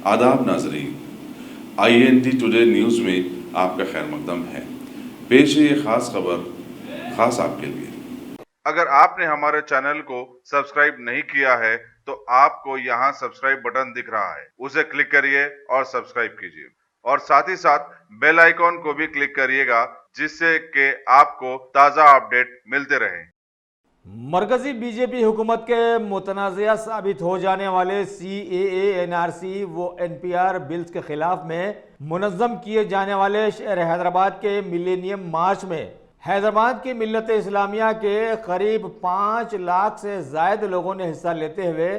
आदाब नाजरीन, INT today news में आपका खैर मकदम है। पेश है ये खास खबर खास आपके लिए। अगर आपने हमारे चैनल को सब्सक्राइब नहीं किया है तो आपको यहाँ सब्सक्राइब बटन दिख रहा है, उसे क्लिक करिए और सब्सक्राइब कीजिए और साथ ही साथ बेल आइकॉन को भी क्लिक करिएगा जिससे कि आपको ताज़ा अपडेट मिलते रहें। मरकजी बीजेपी हुकूमत के मुतनाज़िया साबित हो जाने वाले CAA, NRC व NPR बिल्स के खिलाफ में मुनज़्ज़म किए जाने वाले शहर हैदराबाद के मिलेनियम मार्च में हैदराबाद की मिल्लत इस्लामिया के करीब 5 लाख से ज़ायद लोगों ने हिस्सा लेते हुए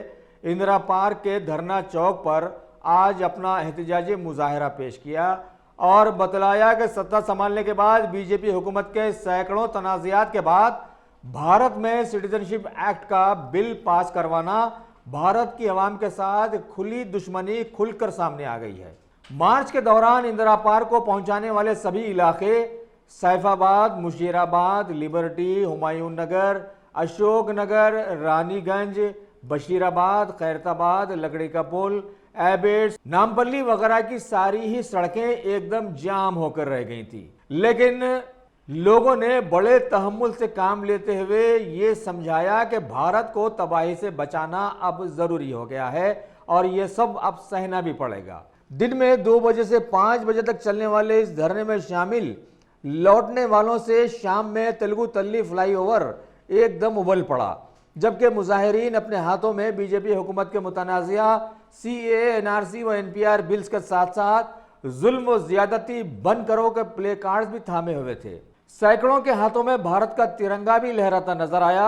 इंदिरा पार्क के धरना चौक पर आज अपना एहतजाजी मुजाहरा पेश किया और बतलाया कि सत्ता संभालने के बाद बीजेपी हुकूमत के सैकड़ों तनाज़ात के बाद भारत में सिटीजनशिप एक्ट का बिल पास करवाना भारत की आवाम के साथ खुली दुश्मनी खुलकर सामने आ गई है। मार्च के दौरान इंदिरा पार्क को पहुंचाने वाले सभी इलाके सैफाबाद, मुशीराबाद, लिबर्टी, हुमायूं नगर, अशोक नगर, रानीगंज, बशीराबाद, खैरताबाद, लकड़ी का पुल, एबेट्स, नामपल्ली वगैरह की सारी ही सड़कें एकदम जाम होकर रह गई थी। लेकिन लोगों ने बड़े तहम्मुल से काम लेते हुए ये समझाया कि भारत को तबाही से बचाना अब ज़रूरी हो गया है और ये सब अब सहना भी पड़ेगा। दिन में 2 बजे से 5 बजे तक चलने वाले इस धरने में शामिल लौटने वालों से शाम में तेलुगु तल्ली फ्लाईओवर एकदम उबल पड़ा, जबकि मुजाहिरीन अपने हाथों में बीजेपी हुकूमत के मुतनाज़िया CAA, NRC व NPR बिल्स के साथ साथ जुल्म व ज़्यादती बंद करो के प्ले कार्ड्स भी थामे हुए थे। सैकड़ों के हाथों में भारत का तिरंगा भी लहराता नजर आया,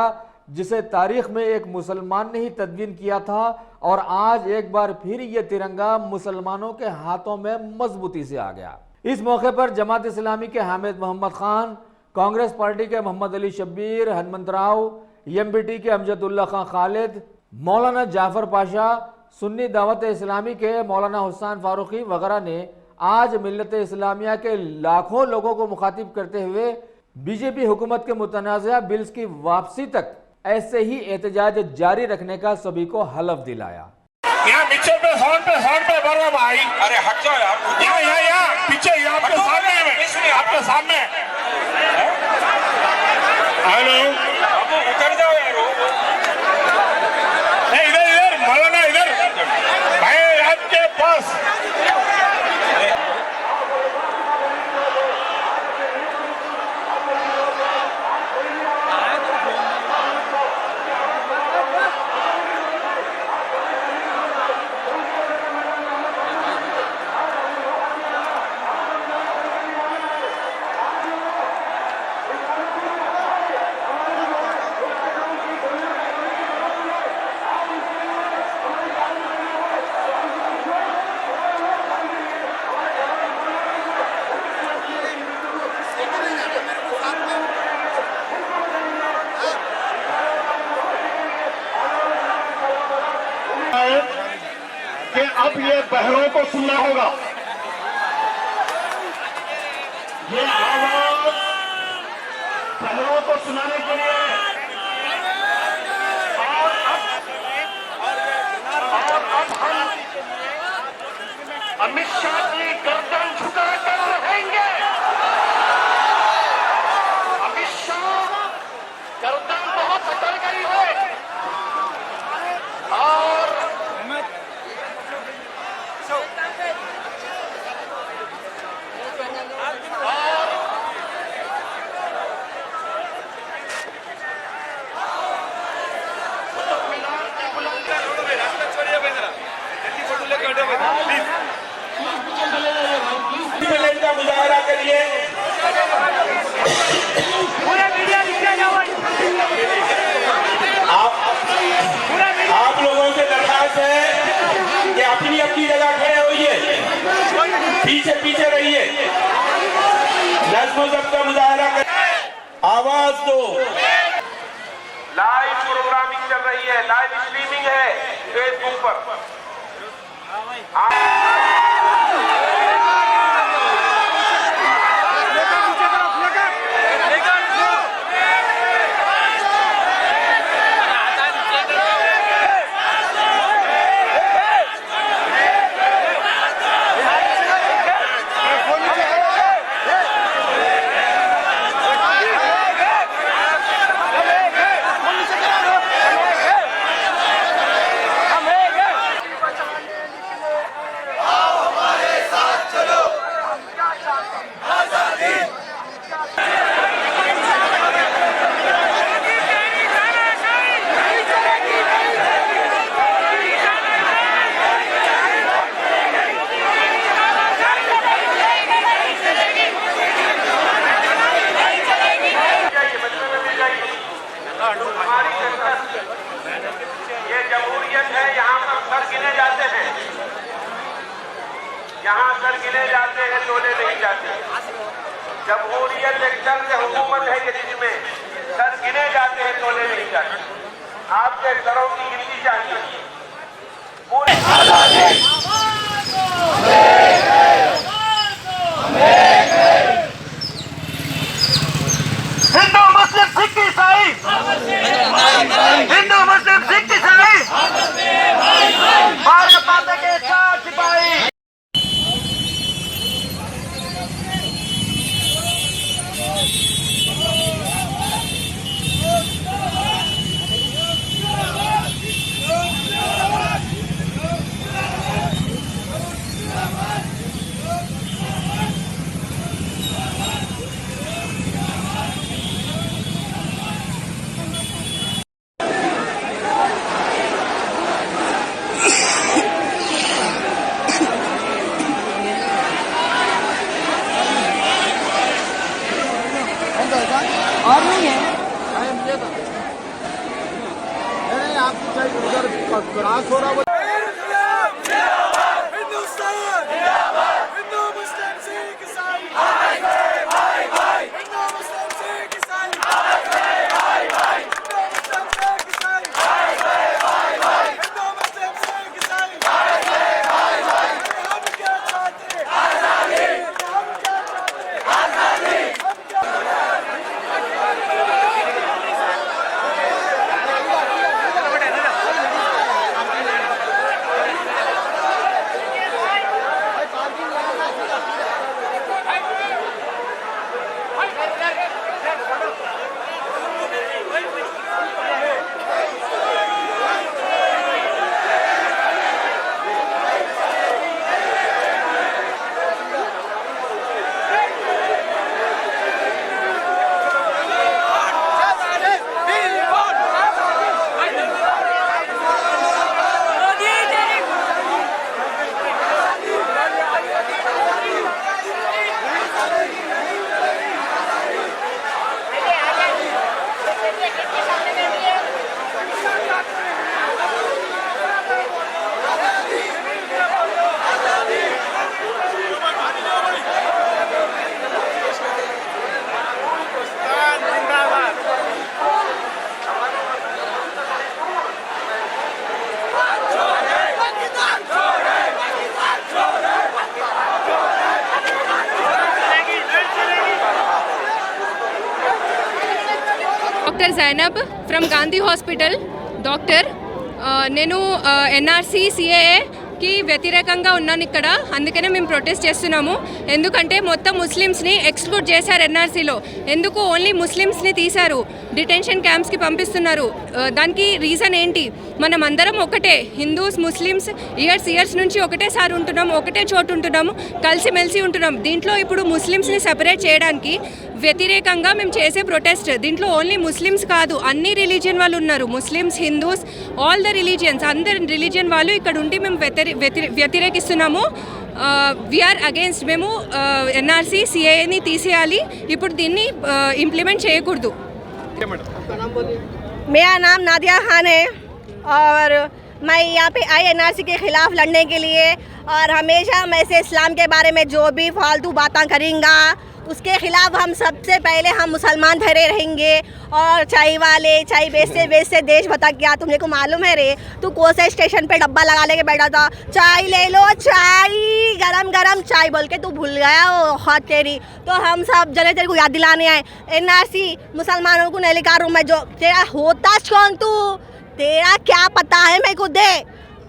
जिसे तारीख में एक मुसलमान ने ही तदवीन किया था और आज एक बार फिर यह तिरंगा मुसलमानों के हाथों में मजबूती से आ गया। इस मौके पर जमात इस्लामी के हामिद मोहम्मद खान, कांग्रेस पार्टी के मोहम्मद अली शब्बीर, हनुमंत राव, MBT के अमजदुल्ला खान खालिद, मौलाना जाफर पाशा, सुन्नी दावत इस्लामी के मौलाना हुसैन फारूकी वगैरह ने आज मिल्लत इस्लामिया के लाखों लोगों को मुखातिब करते हुए बीजेपी हुकूमत के मुतनाज़िया बिल्स की वापसी तक ऐसे ही एहतजाज जारी रखने का सभी को हलफ दिलाया। यहाँ पीछे पे हॉर्न पे बड़ा भाई, अरे हट जाओ यार, यहाँ पीछे आपके सामने हेलो, उतर जाओ यार, इधर मौलाना इधर भाई आपके पास कि अब ये बहरों को सुनना होगा। ये आवाज बहरों को सुनाने के लिए और अब हम अमित शाह की गर्दन झुकाकर रहेंगे। अमित शाह गर्दन बहुत अकड़ गई है और का मुजाहरा करिए। आप लोगों से दरखास्त है कि अपनी अपनी जगह खड़े होइए, पीछे रहिए, नज़्म व ज़ब्त का मुजाहरा करिए, आवाज दो। लाइव प्रोग्रामिंग चल रही है, लाइव स्ट्रीमिंग है फेसबुक पर। तोले नहीं जाते। जमहूरियत एक तर्ज हुकूमत है कि जिसमें सर गिने जाते हैं, तोले नहीं जाते। आपके सरों की गिनती चाहिए। पूरे हिंदू मुस्लिम सिख ईसाई, हिंदू मुस्लिम सिख ईसाई, भारत माता के साथ सिपाही। और नहीं है नहीं आपकी साइड उधर क्रॉस हो रहा doctor Zainab from Gandhi hospital. Doctor నేను ఎన్ఆర్సీ సిఏఏకి వ్యతిరేకంగా ఉన్నాను ఇక్కడ. అందుకనే మేము ప్రొటెస్ట్ చేస్తున్నాము. ఎందుకంటే మొత్తం ముస్లిమ్స్ని ఎక్స్క్లూడ్ చేశారు ఎన్ఆర్సీలో. ఎందుకు ఓన్లీ ముస్లిమ్స్ని తీశారు, డిటెన్షన్ క్యాంప్స్కి పంపిస్తున్నారు. దానికి రీజన్ ఏంటి? మనం అందరం ఒకటే, హిందూస్ ముస్లిమ్స్ ఇయర్స్ నుంచి ఒకటేసారి ఉంటున్నాం, ఒకటే చోటు ఉంటున్నాము, కలిసిమెలిసి ఉంటున్నాం. దీంట్లో ఇప్పుడు ముస్లిమ్స్ని సెపరేట్ చేయడానికి వ్యతిరేకంగా మేము చేసే ప్రొటెస్ట్. దీంట్లో ఓన్లీ ముస్లిమ్స్ కాదు, అన్ని రిలీజియన్ వాళ్ళు ఉన్నారు. Muslims, Hindus, all the religions, అందరి రిలీజియన్ వాళ్ళు ఇక్కడ ఉండి మేము వ్యతిరేకిస్తున్నాము. We are against. మేము ఎన్ఆర్సీ సిఏఏని తీసేయాలి. ఇప్పుడు దీన్ని ఇంప్లిమెంట్ చేయకూడదు. मेरा नाम नादिया खान है और मैं यहाँ पे आई एनआरसी के ख़िलाफ़ लड़ने के लिए, और हमेशा मैं से इस्लाम के बारे में जो भी फालतू बातें करेंगा उसके ख़िलाफ़ हम सबसे पहले हम मुसलमान ठहरे रहेंगे। और चाय वाले चाय बेचते देश बता क्या तुमने को मालूम है रे? तू कोसे स्टेशन पे डब्बा लगा लेके बैठा था, चाय ले लो, चाय गरम चाय बोल के तू भूल गया वो हाथ तेरी। तो हम सब जने तेरे को याद दिलाने आए, एनआरसी मुसलमानों को नहीं लिखा रूम में। जो तेरा होता कौन तू? तेरा क्या पता है मेरे को दे।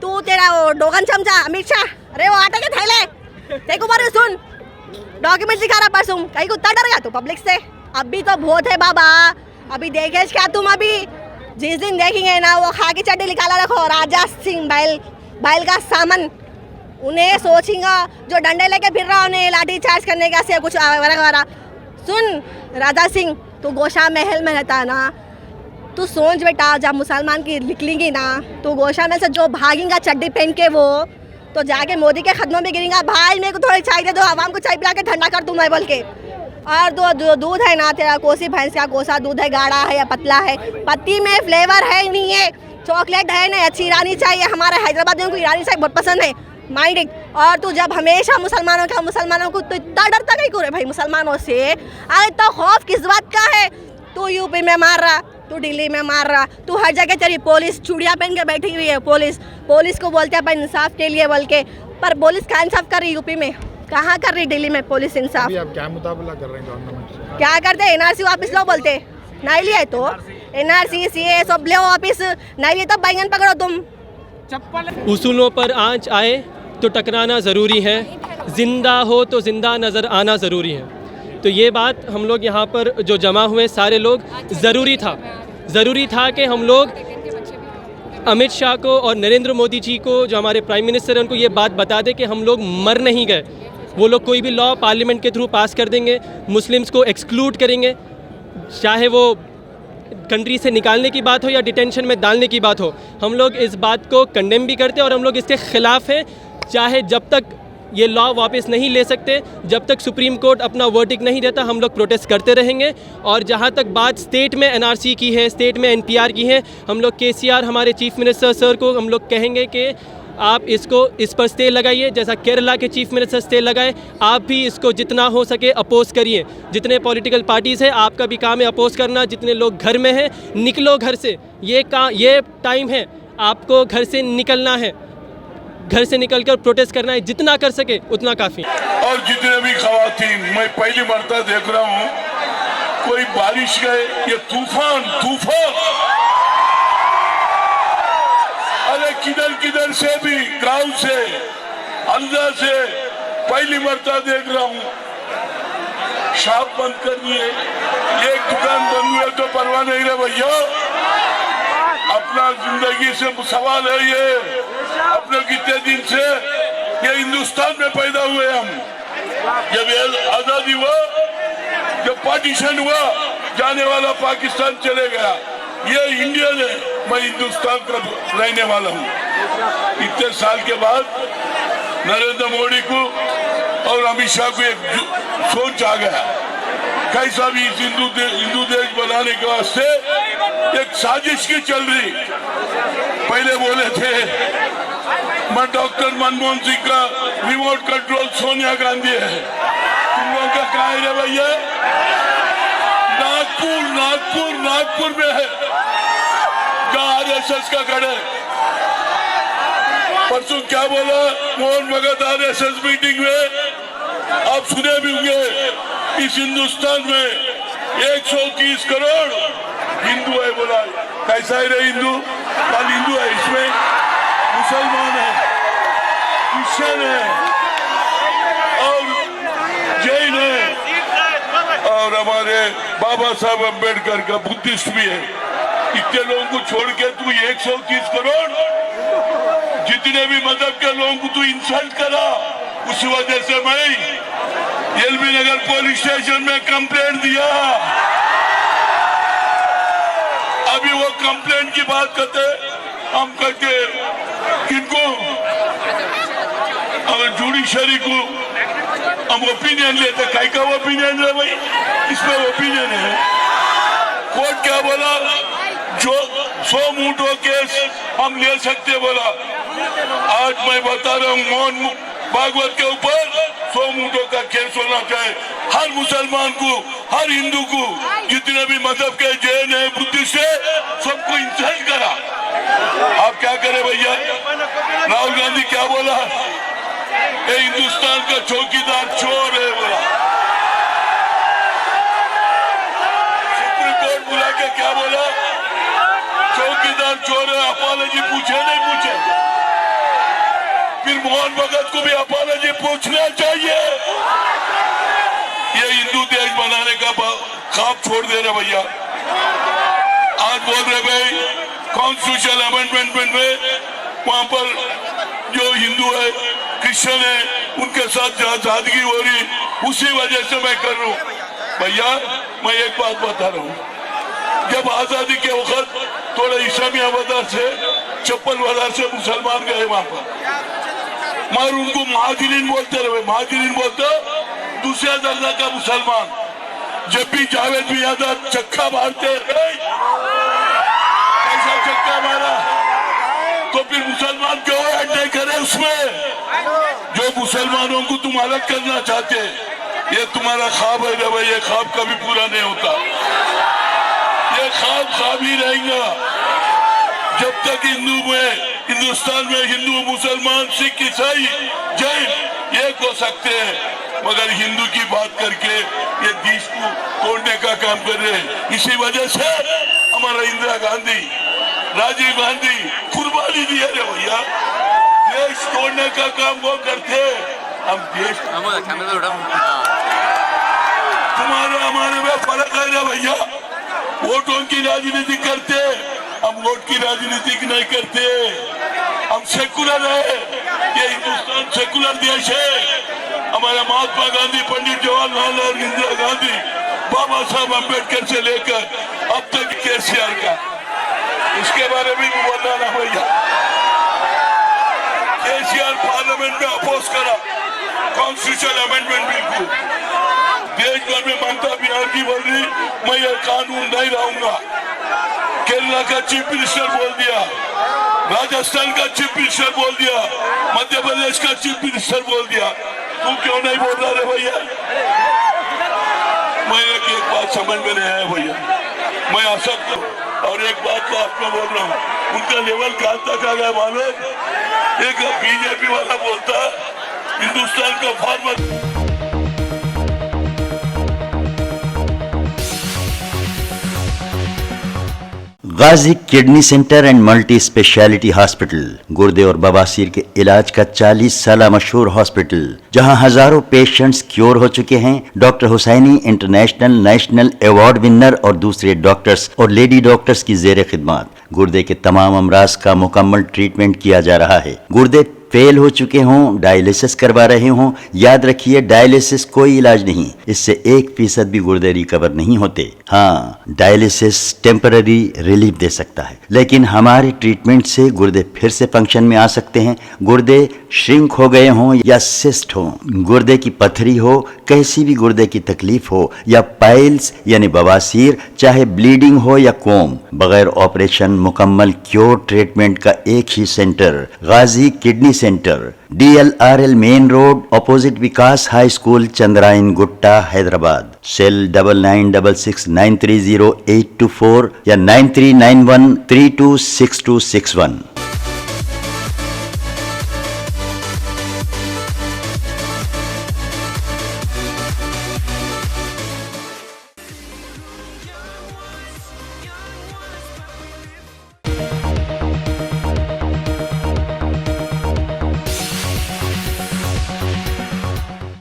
तू तेरा वो डोगन चमचा अमित शाह, अरे वो आटे के थैले तेरे को बारे सुन, डॉक्यूमेंट दिखा रहा परसों, कहीं को उतना डर गया तू पब्लिक से? अभी तो बहुत है बाबा, अभी देखे क्या तुम? अभी जिस दिन देखेंगे ना वो खा की चड्डी निकाला रखो, राजा सिंह बैल का सामान उन्हें सोचेंगे, जो डंडे लेके फिर रहा उन्हें लाठी चार्ज करने का से कुछ वगैरह। सुन राजा सिंह, तू गोशा महल में रहता है ना, तू सोच बेटा, जब मुसलमान की निकलेंगी ना तो गोशा में से जो भागेगा चड्डी पहन के वो तो जाके मोदी के कदमों में गिरेगा, भाई मेरे को थोड़ी चाय दे दो, आवाम को चाय पिला के ठंडा कर दूँ मैं बोल के। और दो दूध है ना तेरा, कोसी भैंस का कोसा दूध है, गाढ़ा है या पतला है, पत्ती में फ्लेवर है नहीं है, चॉकलेट है ना, अच्छी ईरानी चाहिए। हमारे हैदराबादियों को ईरानी चाय बहुत पसंद है। माइंड। और तू जब हमेशा मुसलमानों को तो इतना डरता नहीं क्यों रे भाई मुसलमानों से? अरे तो खौफ किस बात का है? तू यूपी में मार रहा, तू दिल्ली में मार रहा, तू हर जगह तेरी पुलिस चूड़ियाँ पहन के बैठी हुई है। पुलिस को बोलते हैं अपन इंसाफ के लिए बोल के, पर पुलिस कहाँ इंसाफ कर रही यूपी में? कहाँ कर रही दिल्ली में पुलिस इंसाफ? आप क्या मुकाबला कर रहे हैं गवर्नमेंट से? क्या करते? एनआरसी वापस लो बोलते, नहीं लिया तो एनआरसी सीए सब ले वापस, नहीं लिए तो बैंगन पकड़ो तुम। उसूलों पर आंच आए तो टकराना ज़रूरी है, ज़िंदा हो तो ज़िंदा नज़र आना ज़रूरी है। तो ये बात हम लोग यहाँ पर जो जमा हुए सारे लोग ज़रूरी था कि हम लोग अमित शाह को और नरेंद्र मोदी जी को जो हमारे प्राइम मिनिस्टर हैं उनको ये बात बता दें कि हम लोग मर नहीं गए। वो लोग कोई भी लॉ पार्लियामेंट के थ्रू पास कर देंगे, मुस्लिम्स को एक्सक्लूड करेंगे, चाहे वो कंट्री से निकालने की बात हो या डिटेंशन में डालने की बात हो। हम लोग इस बात को कंडेम भी करते हैं और हम लोग इसके ख़िलाफ़ हैं। चाहे जब तक ये लॉ वापस नहीं ले सकते, जब तक सुप्रीम कोर्ट अपना वर्डिक्ट नहीं देता, हम लोग प्रोटेस्ट करते रहेंगे। और जहाँ तक बात स्टेट में एनआरसी की है, स्टेट में एनपीआर की है, हम लोग केसीआर हमारे चीफ मिनिस्टर सर को हम लोग कहेंगे कि आप इस पर स्टे लगाइए, जैसा केरला के चीफ मिनिस्टर स्टे लगाए। आप भी इसको जितना हो सके अपोज करिए। जितने पॉलिटिकल पार्टीज़ हैं, आपका भी काम है अपोज करना। जितने लोग घर में हैं, निकलो घर से। ये टाइम है, आपको घर से निकलना है, घर से निकलकर प्रोटेस्ट करना है। जितना कर सके उतना काफ़ी। और जितने भी खवातीन, मैं पहली मरतबा देख रहा हूँ कोई बारिश का ये तूफान अरे किधर से भी गांव से हल्दा से पहली मरतबा देख रहा हूँ। शॉप बंद करनी है, एक दुकान बंद हुई तो परवाह नहीं रहे भैया। अपना जिंदगी से सवाल है ये, अपने कितने दिन से ये हिंदुस्तान में पैदा हुए हम। जब आजादी हुआ, जब पार्टीशन हुआ, जाने वाला पाकिस्तान चले गया। ये इंडियन है, मैं हिंदुस्तान का रहने वाला हूँ। इतने साल के बाद नरेंद्र मोदी को और अमित शाह को एक सोच आ गया, कैसा भी इस हिंदू देश बनाने के वास्ते एक साजिश की चल रही। पहले बोले थे मैं डॉक्टर मनमोहन सिंह का रिमोट कंट्रोल सोनिया गांधी है। तुम लोगों का कहा है भैया? नागपुर में है जहाँ आरएसएस का गढ़ है। परसों क्या बोला मोहन भगत आरएसएस मीटिंग में? आप सुने भी होंगे, इस हिंदुस्तान में 130 करोड़ हिंदू है। बोला कैसा है रे हिंदू? कल हिंदू है, इसमें मुसलमान है, क्रिश्चियन है और जैन है और हमारे बाबा साहब अम्बेडकर का बुद्धिस्ट भी है। इतने लोगों को छोड़ के तू 130 करोड़ जितने भी मजहब के लोगों को तू इंसल्ट करा। उस वजह से मैं एलबी नगर पुलिस स्टेशन में कंप्लेंट दिया। अभी वो कंप्लेंट की बात करते हम करके किनको जुडिशरी को हम ओपिनियन लेते। कई का ओपिनियन है भाई? इसमें ओपिनियन है। कोर्ट क्या बोला? जो 100 मूठों केस हम ले सकते बोला। आज मैं बता रहा हूँ मोहन भागवत के ऊपर 100 मूठों का केस होना चाहिए। हर मुसलमान को, हर हिंदू को, जितने भी मजहब के जैन है, बुद्धिस्ट है, सबको इंसल्ट करा। आप क्या करें भैया? राहुल गांधी क्या बोला? ये हिंदुस्तान का चौकीदार चोर है बोला। सुप्रीम कोर्ट बुला के क्या बोला? चौकीदार चोर है, अपॉलॉजी पूछे नहीं पूछे? फिर मोहन भगत को भी अपॉलॉजी पूछना चाहिए। ये हिंदू देश बनाने का ख्वाब छोड़ दे रहे भैया। आज बोल रहे भाई कॉन्स्टिट्यूशन अमेंडमेंट में वहां पर जो हिंदू है, क्रिश्चियन है, उनके साथ सादगी हो रही, उसी वजह से मैं कर रहा हूँ। भैया मैं एक बात बता रहा हूँ, जब आजादी के वक्त थोड़ा इस्लामिया बाजार से चप्पल बाजार से मुसलमान गए वहां पर, मगर उनको महाजिरीन बोलते रहे। महाजिरीन बोलते दूसरा दर्जा का मुसलमान। जब भी जावेद भी आजाद चक्का मारते, ऐसा चक्का मारा तो फिर मुसलमान क्यों ऐड नहीं करे उसमें? मुसलमानों को तुम अलग करना चाहते हैं, ये तुम्हारा ख्वाब है ना भाई, ये ख्वाब कभी पूरा नहीं होता। ये ख्वाब ही रहेगा जब तक हिंदुस्तान में हिंदू, मुसलमान, सिख, ईसाई, जैन एक हो सकते हैं, मगर हिंदू की बात करके ये देश को तोड़ने का काम कर रहे हैं। इसी वजह से हमारा इंदिरा गांधी, राजीव गांधी कुर्बानी दिए रे भैया, देश तोड़ने का काम वो करते, हम देश तुम्हारे हमारे में फर्क है ना भैया। वोटों की राजनीति करते, हम वोट की राजनीति नहीं करते, हम सेकुलर है। ये हिंदुस्तान सेकुलर देश है। हमारा महात्मा गांधी, पंडित जवाहरलाल नेहरू, इंदिरा गांधी, बाबा साहब अम्बेडकर से लेकर अब तक केसीआर का, इसके बारे में भी बोलना ना भैया। केसीआर पार्लियामेंट में अपोज करा कॉन्स्टिट्यूशनल अमेंडमेंट बिल को। देश भर में ममता बनर्जी बोल रही मैं ये कानून नहीं रहूंगा। केरला का चीफ मिनिस्टर बोल दिया, राजस्थान का चीफ मिनिस्टर बोल दिया, मध्य प्रदेश का चीफ मिनिस्टर बोल दिया। तू क्यों नहीं बोल रहा रे भैया? मैं एक बात समझ में नहीं आया भैया, मैं असक्त हूँ। और एक बात तो आपको बोल रहा हूँ, उनका लेवल कहां तक आ गया मालूम? एक बीजेपी वाला बोलता हिंदुस्तान का farmer. Ghazi kidney centre and multi speciality hospital, गुर्दे और बवासीर के इलाज का 40 साल मशहूर हॉस्पिटल, जहां हजारों पेशेंट्स क्योर हो चुके हैं। Doctor Husaini international national award winner और दूसरे डॉक्टर्स और लेडी डॉक्टर्स की जेर खिदमत गुर्दे के तमाम अमराज का मुकम्मल ट्रीटमेंट किया जा रहा है। गुर्दे फेल हो चुके हों, डायलिसिस करवा रहे हों, याद रखिए डायलिसिस कोई इलाज नहीं, इससे 1% भी गुर्दे रिकवर नहीं होते। हाँ, डायलिसिस टेम्पररी रिलीफ दे सकता है, लेकिन हमारे ट्रीटमेंट से गुर्दे फिर से फंक्शन में आ सकते हैं। गुर्दे श्रिंक हो गए हों या सिस्ट हो, गुर्दे की पथरी हो, कैसी भी गुर्दे की तकलीफ हो, या पाइल्स यानी बवासीर, चाहे ब्लीडिंग हो या कोम, बगैर ऑपरेशन मुकम्मल क्योर ट्रीटमेंट का एक ही centre, Ghazi kidney centre, DLRL main road, opposite Vikas high school, Chandrayan Gutta, Hyderabad. Cell 9966930824 या 9391326261।